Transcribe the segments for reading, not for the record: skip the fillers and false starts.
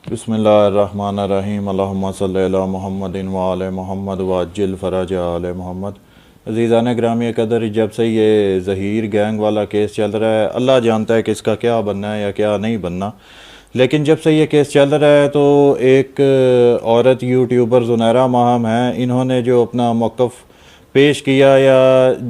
बिस्मिल्लाहिर्रहमानिर्रहीम अल्लाहुम्मा सल्ली अला मुहम्मदिन व आले मोहम्मद वअज्जिल फ़रज आले मोहम्मद। अज़ीज़ान ग्रामी कदर, जब से ये ज़हीर गैंग वाला केस चल रहा है, अल्लाह जानता है कि इसका क्या बनना है या क्या नहीं बनना। लेकिन जब से ये केस चल रहा है तो एक औरत यूट्यूबर ज़ुनैरा माहम हैं, इन्होंने जो अपना मौक़िफ़ पेश किया या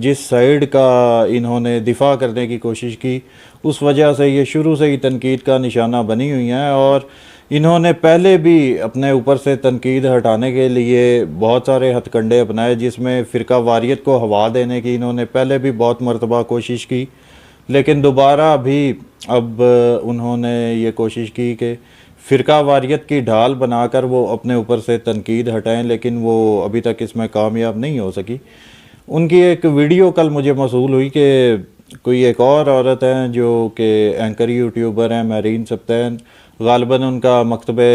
जिस साइड का इन्होंने दिफा करने की कोशिश की, उस वजह से ये शुरू से ही तनकीद का निशाना बनी हुई हैं। और इन्होंने पहले भी अपने ऊपर से तनकीद हटाने के लिए बहुत सारे हथकंडे अपनाए, जिसमें फ़िरका वारियत को हवा देने की इन्होंने पहले भी बहुत मरतबा कोशिश की। लेकिन दोबारा भी अब उन्होंने ये कोशिश की कि फ़िरका वारियत की ढाल बनाकर वो अपने ऊपर से तनकीद हटाएं, लेकिन वो अभी तक इसमें कामयाब नहीं हो सकी। उनकी एक वीडियो कल मुझे मौसूल हुई कि कोई एक और औरत हैं जो कि एंकर यूट्यूबर हैं, महरीन सब्तैन, ग़ालिबन उनका मकतबे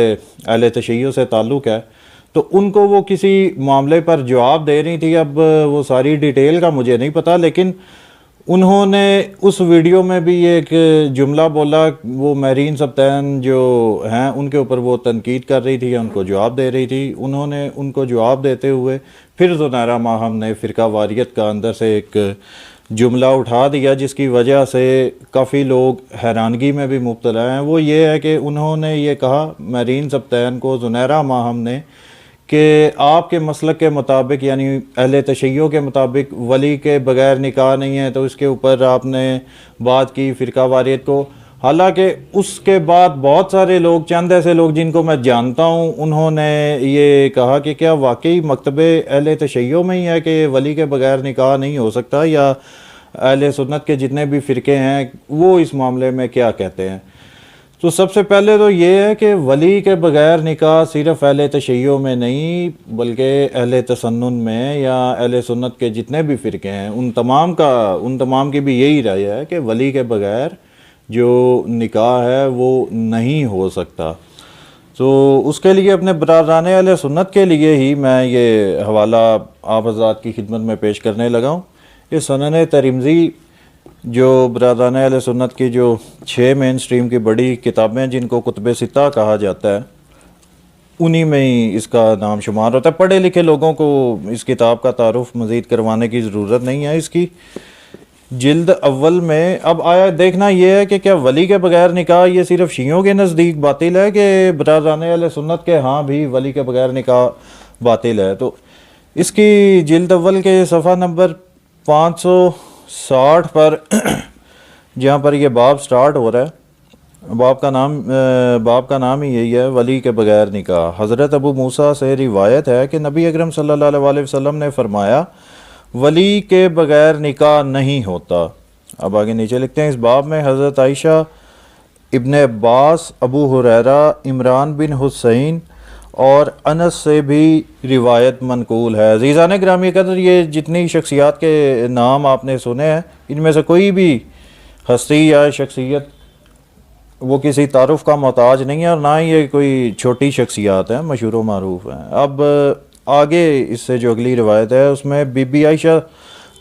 अहले तशय्युअ से ताल्लुक़ है, तो उनको वो किसी मामले पर जवाब दे रही थी। अब वो सारी डिटेल का मुझे नहीं पता, लेकिन उन्होंने उस वीडियो में भी एक जुमला बोला। वो महरीन सब्तैन जो हैं उनके ऊपर वो तनकीद कर रही थी या उनको जवाब दे रही थी। उन्होंने उनको जवाब देते हुए फिर ज़ुनैरा माहम ने फ़िरका वारियत का अंदर से एक जुमला उठा दिया, जिसकी वजह से काफ़ी लोग हैरानगी में भी मुब्तला हैं। वो ये है कि उन्होंने ये कहा महरीन सब्तैन को, ज़ुनैरा माहम ने, कि आपके मसलक के मुताबिक यानी अहले तशय्युअ के मुताबिक वली के बग़ैर निकाह नहीं है, तो इसके ऊपर आपने बात की फ़िरका वारियत को। हालांकि उसके बाद बहुत सारे लोग, चंद ऐसे लोग जिनको मैं जानता हूँ, उन्होंने ये कहा कि क्या वाकई मकतबे अहले तशय्युअ में ही है कि वली के बग़ैर निकाह नहीं हो सकता, या अहले सुन्नत के जितने भी फ़िरके हैं वो इस मामले में क्या कहते हैं। तो सबसे पहले तो ये है कि वली के बग़ैर निकाह सिर्फ़ अहले तशय्युअ में नहीं, बल्कि अहले तसन्नुन में या अहले सुन्नत के जितने भी फ़िरके हैं उन तमाम की भी यही राय है कि वली के बग़ैर जो निकाह है वो नहीं हो सकता। तो उसके लिए अपने बरादरान अहले सुन्नत के लिए ही मैं ये हवाला आप हज़रात की खिदमत में पेश करने लगा हूँ। ये सुनन तिरमिज़ी जो बरादरान अहले सुन्नत की जो 6 मेन स्ट्रीम की बड़ी किताबें हैं, जिनको कुतुब सित्ता कहा जाता है, उन्हीं में ही इसका नाम शुमार होता है। पढ़े लिखे लोगों को इस किताब का तारुफ मज़ीद करवाने की ज़रूरत नहीं है। इसकी जिल्द अव्वल में अब आया देखना यह है कि क्या वली के बग़ैर निकाह ये सिर्फ़ शियों के नज़दीक बातिल है कि बरादरान अहले सुन्नत के हाँ भी वली के बग़ैर निकाह बातिल है। तो इसकी जिल्द अव्वल के सफ़ा नंबर 560 पर जहाँ पर यह बाब स्टार्ट हो रहा है, बाब का नाम ही यही है, वली के बग़ैर निकाह। हज़रत अबू मूसा से रिवायत है कि नबी अकरम सल्लल्लाहु अलैहि वसल्लम ने फरमाया, वली के बग़ैर निकाह नहीं होता। अब आगे नीचे लिखते हैं, इस बाब में हज़रत आयशा, इब्ने अब्बास, अबू हुरैरा, इमरान बिन हुसैन और अनस से भी रिवायत मनकूल है। अज़ीज़ान ग्रामी कदर, ये जितनी शख्सियात के नाम आपने सुने हैं, इनमें से कोई भी हस्ती या शख्सियत वो किसी तारुफ का मोहताज नहीं है, और ना ही ये कोई छोटी शख्सियात हैं, मशहूर व मारूफ हैं। अब आगे इससे जो अगली रिवायत है उसमें बीबी आयशा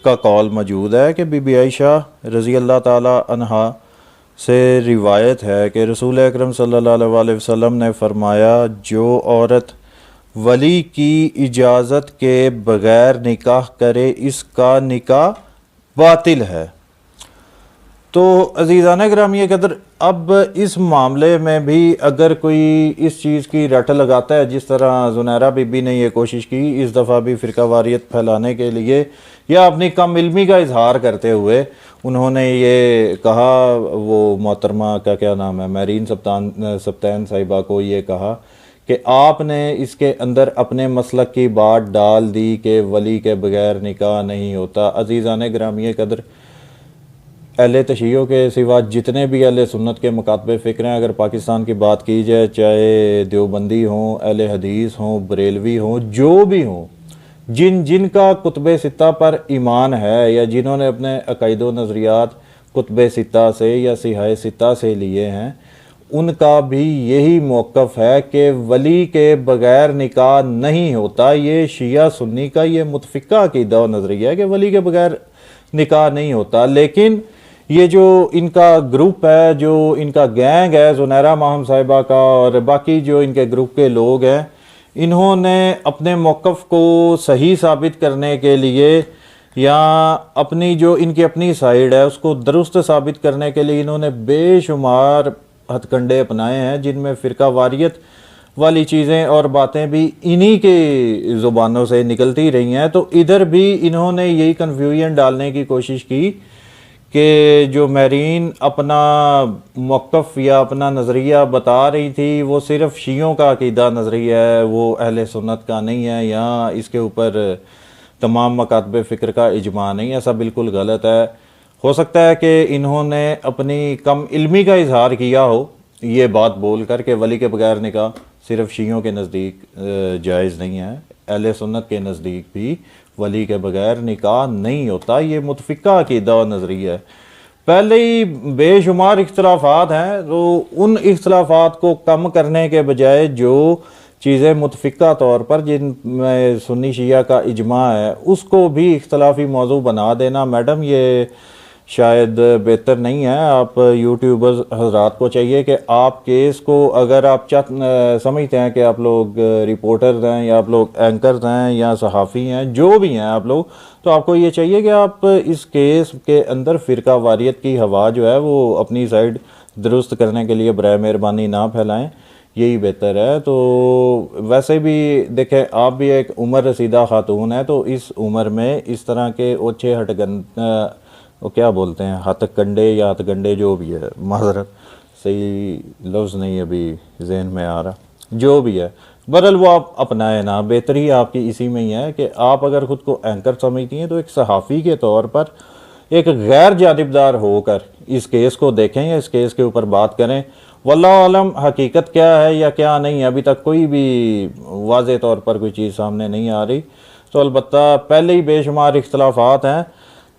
का कौल मौजूद है कि बीबी आयशा रज़ी अल्लाह ताला अन्हा से रिवायत है कि रसूल अकरम सल्लल्लाहु अलैहि वसल्लम ने फरमाया, जो औरत वली की इजाज़त के बग़ैर निकाह करे, इसका निकाह बातिल है। तो अज़ीज़ान ग्रामी कदर, अब इस मामले में भी अगर कोई इस चीज़ की रट लगाता है, जिस तरह ज़ुनैरा बीबी ने यह कोशिश की इस दफ़ा भी फ़िरका वारियत फैलाने के लिए या अपनी कम इल्मी का इजहार करते हुए, उन्होंने ये कहा, वो मोहतरमा का क्या नाम है, महरीन सब्तैन साहिबा को ये कहा कि आपने इसके अंदर अपने मसलक की बात डाल दी कि वली के बग़ैर निकाह नहीं होता। अज़ीज़ान ग्रामी कदर, अहले तशय्युअ के सिवा जितने भी अहले सुन्नत के मुकातबे फ़िक्र हैं, अगर पाकिस्तान की बात की जाए, चाहे देवबंदी हों, अहले हदीस हों, बरेलवी हों, जो भी हों, जिनका कुतुब सित्ता पर ईमान है या जिन्होंने अपने अक़ीद व नज़रियात कुतुब सित्ता से या सिहाह सित्ता से लिए हैं, उनका भी यही मौक़िफ़ है कि वली के बग़ैर निकाह नहीं होता। ये शिया सुन्नी का ये मुतफ़िक़ा अक़ीदा व नज़रिया है कि वली के बग़ैर निकाह नहीं होता। लेकिन ये जो इनका ग्रुप है, जो इनका गैंग है ज़ुनैरा माहम साहिबा का और बाकी जो इनके ग्रुप के लोग हैं, इन्होंने अपने मौक़िफ़ को सही साबित करने के लिए या अपनी जो इनकी अपनी साइड है उसको दुरुस्त साबित करने के लिए इन्होंने बेशुमार हथकंडे अपनाए हैं, जिनमें फ़िरका वारियत वाली चीज़ें और बातें भी इन्हीं के ज़ुबानों से निकलती रही हैं। तो इधर भी इन्होंने यही कन्फ्यूजन डालने की कोशिश की कि जो मेरीन अपना मौक़िफ़ या अपना नज़रिया बता रही थी वो सिर्फ़ शियों का अक़ीदा नज़रिया है, वो अहले सुन्नत का नहीं है, या इसके ऊपर तमाम मकातब फ़िक्र का इजमा नहीं। ऐसा बिल्कुल गलत है। हो सकता है कि इन्होंने अपनी कम इल्मी का इजहार किया हो ये बात बोल कर के वली के बगैर निकाह सिर्फ़ शियों के नज़दीक जायज़ नहीं है, अहले सुन्नत के नज़दीक भी वली के बगैर निकाह नहीं होता। ये मुतफ़िक़ा अक़ीदा और नज़रिया है। पहले ही बेशुमार इख्तलाफात हैं, तो उन इख्तलाफात को कम करने के बजाय जो चीज़ें मुतफ़िक़ा तौर पर जिनमें सुन्नी शिया का इजमा है उसको भी इख्तलाफी मौजू बना देना, मैडम ये शायद बेहतर नहीं है। आप यूट्यूबर्स हजरात को चाहिए कि आप केस को, अगर आप समझते हैं कि आप लोग रिपोर्टर्स हैं या आप लोग एंकर्स हैं या सहाफ़ी हैं, जो भी हैं आप लोग, तो आपको ये चाहिए कि आप इस केस के अंदर फ़िरका वारियत की हवा जो है वो अपनी साइड दुरुस्त करने के लिए बराए मेहरबानी ना फैलाएं, यही बेहतर है। तो वैसे भी देखें, आप भी एक उम्र रसीदा ख़ातून है, तो इस उम्र में इस तरह के ओछे वो क्या बोलते हैं, हथकंडे या हथगंडे जो भी है, माज़रत सही लफ्ज़ नहीं अभी जहन में आ रहा, जो भी है, बहरहाल वो आप अपनाए ना। बेहतरी आपकी इसी में ही है कि आप अगर ख़ुद को एंकर समझती हैं तो एक सहाफ़ी के तौर पर एक गैर जानिबदार होकर इस केस को देखें या इस केस के ऊपर बात करें। वल्लाहु आलम हकीकत क्या है या क्या नहीं है, अभी तक कोई भी वाज़े तौर पर कोई चीज़ सामने नहीं आ रही। तो अलबत्ता पहले ही बेशुमार इख्तलाफात हैं,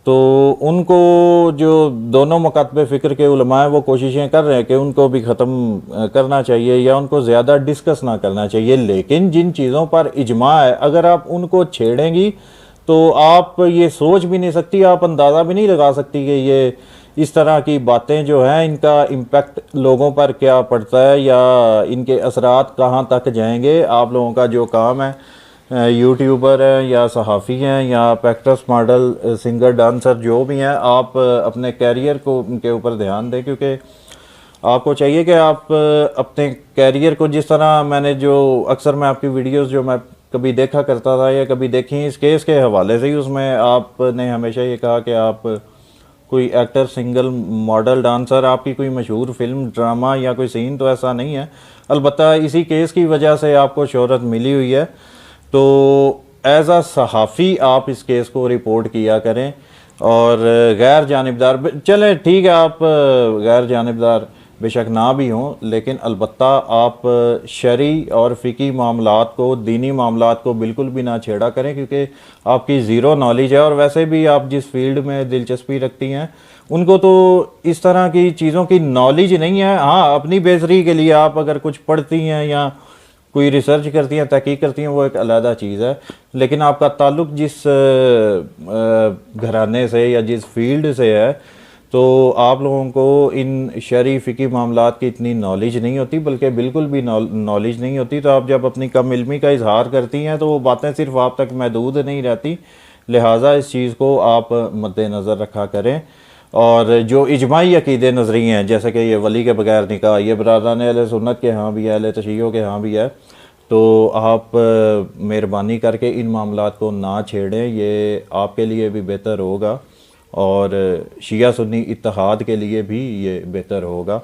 तो उनको जो दोनों मकातबे फ़िक्र के उलमा हैं वो कोशिशें कर रहे हैं कि उनको भी ख़त्म करना चाहिए या उनको ज़्यादा डिस्कस ना करना चाहिए। लेकिन जिन चीज़ों पर इजमा है, अगर आप उनको छेड़ेंगी तो आप ये सोच भी नहीं सकती, आप अंदाज़ा भी नहीं लगा सकती कि ये इस तरह की बातें जो हैं इनका इम्पेक्ट लोगों पर क्या पड़ता है या इनके असरात कहाँ तक जाएंगे। आप लोगों का जो काम है, यूट्यूबर हैं या सहाफ़ी हैं या आप एक्ट्रेस, मॉडल, सिंगर, डांसर जो भी हैं, आप अपने कैरियर को उनके ऊपर ध्यान दें, क्योंकि आपको चाहिए कि आप अपने कैरियर को, जिस तरह मैंने जो अक्सर मैं आपकी वीडियोस जो मैं कभी देखा करता था या कभी देखी इस केस के हवाले से ही, उसमें आपने हमेशा ये कहा कि आप कोई एक्टर, सिंगल, मॉडल, डांसर, आपकी कोई मशहूर फिल्म, ड्रामा या कोई सीन तो ऐसा नहीं है। अलबत्ता इसी केस की वजह से आपको शोहरत मिली हुई है, तो एज़ आ सहाफ़ी आप इस केस को रिपोर्ट किया करें और गैर जानिबदार, चलें ठीक है, आप गैर जानिबदार बेशक ना भी हों, लेकिन अलबत्ता आप शरई और फ़िकी मामलात को, दीनी मामलात को बिल्कुल भी ना छेड़ा करें, क्योंकि आपकी ज़ीरो नॉलेज है। और वैसे भी आप जिस फील्ड में दिलचस्पी रखती हैं उनको तो इस तरह की चीज़ों की नॉलेज नहीं है। हाँ, अपनी बेहतरी के लिए आप अगर कुछ पढ़ती हैं या कोई रिसर्च करती हैं, तहकीक करती हैं, वो एक अलग चीज़ है। लेकिन आपका ताल्लुक़ जिस घराने से या जिस फील्ड से है, तो आप लोगों को इन शरई फ़िकी मामलात की इतनी नॉलेज नहीं होती, बल्कि बिल्कुल भी नॉलेज नहीं होती। तो आप जब अपनी कम इल्मी का इजहार करती हैं तो वो बातें सिर्फ आप तक महदूद नहीं रहती। लिहाजा इस चीज़ को आप मद्देनज़र रखा करें। और जो इजमाई अक़ीदे नज़रिए हैं, जैसे कि ये वली के बगैर निकाह, ये बरादरान अहले सुन्नत के यहाँ भी है, अहले तशय्युह के यहाँ भी है, तो आप मेहरबानी करके इन मामलात को ना छेड़ें, ये आपके लिए भी बेहतर होगा और शिया सुन्नी इत्तेहाद के लिए भी ये बेहतर होगा।